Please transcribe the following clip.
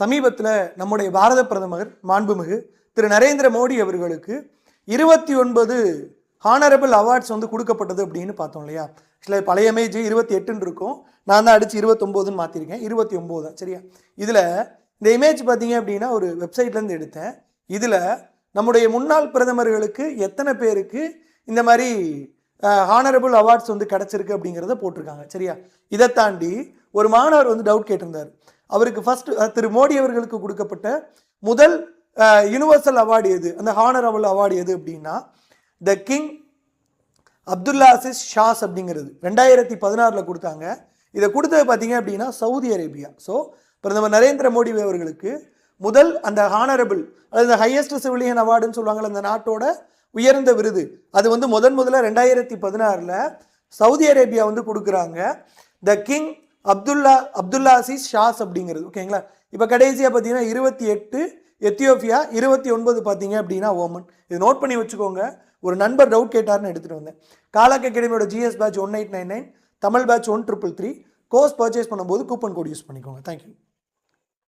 சமீபத்தில் நம்முடைய பாரத பிரதமர் மாண்புமிகு திரு நரேந்திர மோடி அவர்களுக்கு 29 ஹானரபிள் அவார்ட்ஸ் வந்து கொடுக்கப்பட்டது அப்படின்னு பார்த்தோம் இல்லையா. ஆக்சுவலாக பழைய இமேஜ் 28 இருக்கும், நான் தான் அடிச்சு 29ன்னு மாற்றிருக்கேன், 29 தான் சரியா. இதில் இந்த இமேஜ் பார்த்தீங்க அப்படின்னா ஒரு வெப்சைட்லேருந்து எடுத்தேன். இதில் நம்முடைய முன்னாள் பிரதமர்களுக்கு எத்தனை பேருக்கு இந்த மாதிரி ஹானரபிள் அவார்ட்ஸ் வந்து கிடச்சிருக்கு அப்படிங்கிறத போட்டிருக்காங்க சரியா. இதை தாண்டி ஒரு மாணவர் வந்து டவுட் கேட்டிருந்தார். அவருக்கு ஃபர்ஸ்ட் திரு மோடி அவர்களுக்கு கொடுக்கப்பட்ட முதல் யூனிவர்சல் அவார்டு எது, அந்த ஹானரபிள் அவார்டு எது அப்படின்னா த கிங் அப்துல்லா அசிஸ் ஷாஸ் அப்படிங்கிறது 2016 கொடுத்தாங்க. இதை கொடுத்தது பார்த்தீங்க அப்படின்னா சவுதி அரேபியா. ஸோ பிரதமர் நரேந்திர மோடி அவர்களுக்கு முதல் அந்த ஹானரபிள் அதாவது ஹையஸ்ட் சிவிலியன் அவார்டுன்னு சொல்லுவாங்கள்ல, அந்த நாட்டோட உயர்ந்த விருது, அது வந்து முதல்ல 2016 சவுதி அரேபியா வந்து கொடுக்குறாங்க. த கிங் அப்துல்லா அசிஸ் ஷாஸ் அப்படிங்கிறது ஓகேங்களா. இப்போ கடைசியாக பார்த்தீங்கன்னா 28 எத்தியோப்பியா, 29 பார்த்தீங்க அப்படின்னா ஓமன். இது நோட் பண்ணி வச்சுக்கோங்க. ஒரு நண்பர் டவுட் கேட்டார்னு எடுத்துகிட்டு வந்தேன். காலாக் அகாடமியோட GS batch 1899, Tamil batch 1333. Course purchase பண்ணும்போது கூப்பன் கோட் யூஸ் பண்ணிக்கோங்க. தேங்க்யூ.